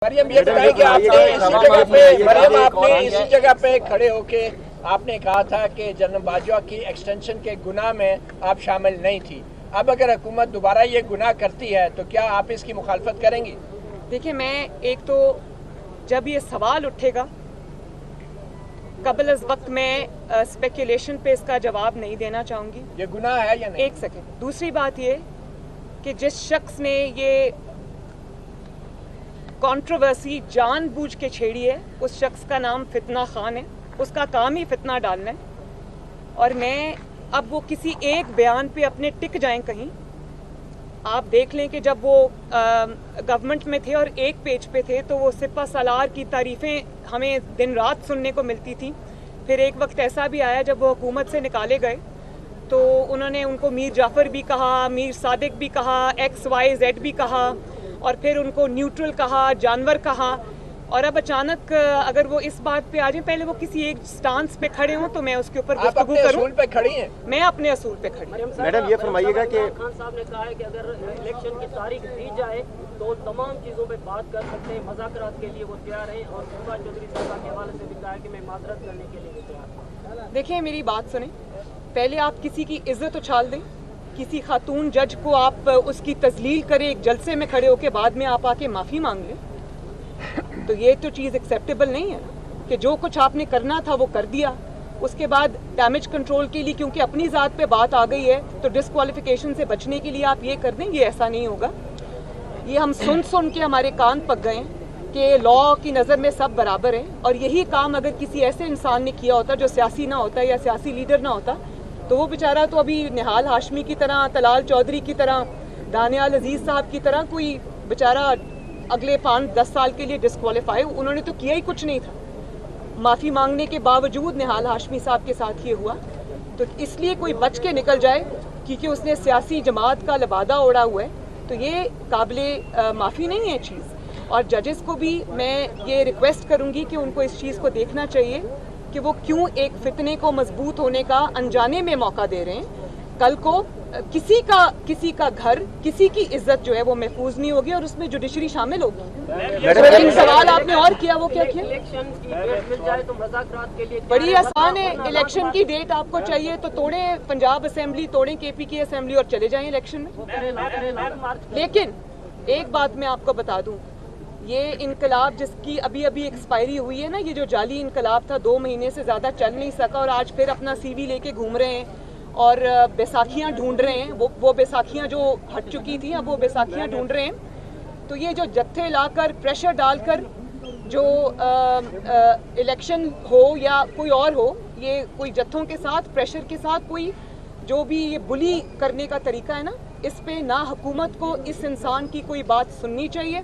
مریم یہ بتائیں کہ آپ نے اسی جگہ پہ اسی جگہ پہ کھڑے ہو کے آپ نے کہا تھا کہ جنرل باجوہ کی ایکسٹینشن کے گناہ میں آپ شامل نہیں تھی. اب اگر حکومت دوبارہ یہ گناہ کرتی ہے تو کیا آپ اس کی مخالفت کریں گی؟ دیکھیں، میں ایک تو جب یہ سوال اٹھے گا قبل از وقت میں اسپیکولیشن پہ اس کا جواب نہیں دینا چاہوں گی. یہ گناہ ہے یا نہیں؟ ایک سیکنڈ. دوسری بات یہ کہ جس شخص نے یہ کنٹروورسی جان بوجھ کے چھیڑی ہے اس شخص کا نام فتنہ خان ہے. اس کا کام ہی فتنہ ڈالنا ہے، اور میں اب وہ کسی ایک بیان پہ اپنے ٹک جائیں کہیں. آپ دیکھ لیں کہ جب وہ گورنمنٹ میں تھے اور ایک پیج پہ تھے تو وہ سپہ سالار کی تعریفیں ہمیں دن رات سننے کو ملتی تھیں. پھر ایک وقت ایسا بھی آیا جب وہ حکومت سے نکالے گئے تو انہوں نے ان کو میر جعفر بھی کہا، میر صادق بھی کہا، ایکس وائی زیڈ بھی کہا، اور پھر ان کو نیوٹرل کہا، جانور کہا. اور اب اچانک اگر وہ اس بات پہ آ جائیں، پہلے وہ کسی ایک سٹانس پہ کھڑے ہوں تو میں اس کے اوپر گفتگو کروں. آپ اپنے اصول پہ کھڑی ہیں؟ میں اپنے اصول پہ کھڑی ہوں. میڈم یہ فرمائیے گا کہ خان صاحب نے کہا ہے کہ اگر الیکشن کی تاریخ دی جائے تو تمام چیزوں پہ بات کر سکتے ہیں، مذاکرات کے لیے وہ تیار ہیں، اور شوبھا چودھری صاحب کے حوالے سے بھی کہا ہے کہ میں معذرت کرنے کے لیے تیار ہوں. دیکھیں، میری بات سنیں. پہلے آپ کسی کی عزت اچھال دیں، کسی خاتون جج کو آپ اس کی تذلیل کریں ایک جلسے میں کھڑے ہو کے، بعد میں آپ آ کے معافی مانگ لیں، تو یہ تو چیز ایکسیپٹیبل نہیں ہے کہ جو کچھ آپ نے کرنا تھا وہ کر دیا. اس کے بعد ڈیمیج کنٹرول کے لیے کیونکہ اپنی ذات پہ بات آ گئی ہے تو ڈسکوالیفیکیشن سے بچنے کے لیے آپ یہ کر دیں. یہ ایسا نہیں ہوگا. یہ ہم سن کے ہمارے کان پک گئے کہ لاء کی نظر میں سب برابر ہیں، اور یہی کام اگر کسی ایسے انسان نے کیا ہوتا جو سیاسی نہ ہوتا یا سیاسی لیڈر نہ ہوتا تو وہ بیچارہ تو ابھی نہال ہاشمی کی طرح، طلال چودھری کی طرح، دانیال عزیز صاحب کی طرح کوئی بیچارہ اگلے 5-10 سال کے لیے ڈسکوالیفائی. انہوں نے تو کیا ہی کچھ نہیں تھا. معافی مانگنے کے باوجود نہال ہاشمی صاحب کے ساتھ یہ ہوا. تو اس لیے کوئی بچ کے نکل جائے کیونکہ اس نے سیاسی جماعت کا لبادہ اوڑھا ہوا ہے تو یہ قابل معافی نہیں ہے چیز. اور ججز کو بھی میں یہ ریکویسٹ کروں گی کہ ان کو اس چیز کو دیکھنا چاہیے کہ وہ کیوں ایک فتنے کو مضبوط ہونے کا انجانے میں موقع دے رہے ہیں. کل کو کسی کا گھر، کسی کی عزت جو ہے وہ محفوظ نہیں ہوگی اور اس میں جوڈیشری شامل ہوگی. ایک سوال آپ نے اور کیا، وہ کیا کیا؟ الیکشن کی ڈیٹ مل جائے تو مذاکرات کے لیے بڑی آسان ہے. الیکشن کی ڈیٹ آپ کو چاہیے تو توڑیں پنجاب اسمبلی، توڑیں کے پی کی اسمبلی اور چلے جائیں الیکشن میں. لیکن ایک بات میں آپ کو بتا دوں، یہ انقلاب جس کی ابھی ایکسپائری ہوئی ہے نا، یہ جو جعلی انقلاب تھا 2 مہینے سے زیادہ چل نہیں سکا اور آج پھر اپنا سی وی لے کے گھوم رہے ہیں اور بیساکھیاں ڈھونڈ رہے ہیں. وہ بیساکھیاں جو ہٹ چکی تھیں اب وہ بیساکھیاں ڈھونڈ رہے ہیں. تو یہ جو جتھے لا کر پریشر ڈال کر جو الیکشن ہو یا کوئی اور ہو، یہ کوئی جتھوں کے ساتھ پریشر کے ساتھ کوئی جو بھی یہ بلی کرنے کا طریقہ ہے نا، اس پہ نہ حکومت کو اس انسان کی کوئی بات سننی چاہیے،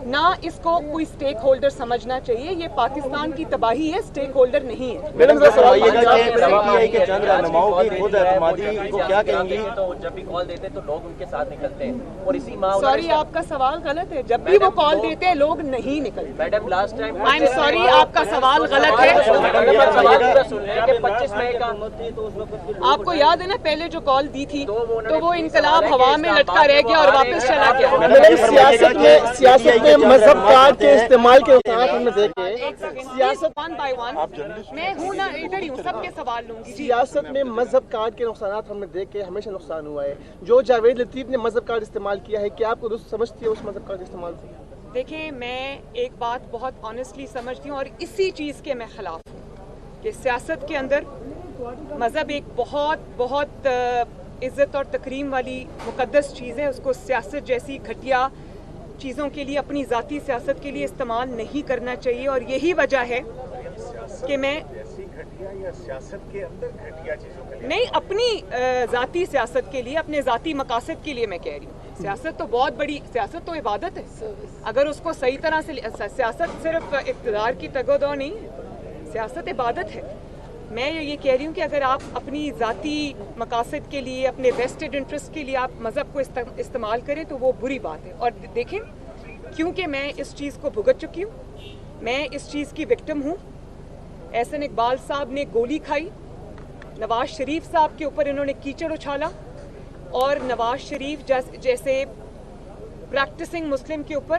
نہ اس کو کوئی سٹیک ہولڈر سمجھنا چاہیے. یہ پاکستان کی تباہی ہے، سٹیک ہولڈر نہیں ہے. میڈم ذرا فرمائیے گا کہ پی ٹی آئی کے چند رہنماؤں کی خود اعتمادی کو کیا کہیں گی؟ تو جب بھی کال دیتے تو لوگ ان کے ساتھ نکلتے ہیں، اور اسی سوری، آپ کا سوال غلط ہے. جب بھی وہ کال دیتے ہیں لوگ نہیں نکلتے. Madam last time I am sorry, آپ کا سوال غلط ہے. 25 مئی کا آپ کو یاد ہے نا پہلے جو کال دی تھی تو وہ انقلاب ہوا میں لٹکا رہ گیا اور واپس چلا گیا. سیاست میں مذہب کارڈ کے استعمال کے نقصانات ہم نے دیکھے. سیاست 1 by 1 میں ہوں نا، ادھر ہی ہوں، سب کے سوال لوں گی. سیاست میں مذہب کارڈ کے نقصانات ہم نے دیکھے، ہمیشہ نقصان ہوا ہے. جو جاوید لطیف نے مذہب کارڈ استعمال کیا ہے، کیا آپ کو درست سمجھتی ہے اس مذہب کارڈ استعمال سے؟ دیکھیں، میں ایک بات بہت آنیسٹلی سمجھتی ہوں اور اسی چیز کے میں خلاف ہوں کہ سیاست کے اندر مذہب ایک بہت عزت اور تکریم والی مقدس چیز ہے. اس کو سیاست جیسی گھٹیا چیزوں کے لیے، اپنی ذاتی سیاست کے لیے استعمال نہیں کرنا چاہیے. اور یہی وجہ ہے کہ میں نہیں، اپنی ذاتی سیاست کے لیے، اپنے ذاتی مقاصد کے لیے میں کہہ رہی ہوں. سیاست تو بہت بڑی، سیاست تو عبادت ہے. اگر اس کو صحیح طرح سے، سیاست صرف اقتدار کی تگودو نہیں ہے، سیاست عبادت ہے. میں یہ کہہ رہی ہوں کہ اگر آپ اپنی ذاتی مقاصد کے لیے، اپنے ویسٹڈ انٹرسٹ کے لیے آپ مذہب کو استعمال کریں تو وہ بری بات ہے. اور دیکھیں، کیونکہ میں اس چیز کو بھگت چکی ہوں، میں اس چیز کی وکٹم ہوں. احسن اقبال صاحب نے گولی کھائی، نواز شریف صاحب کے اوپر انہوں نے کیچڑ اچھالا، اور نواز شریف جیسے پریکٹسنگ مسلم کے اوپر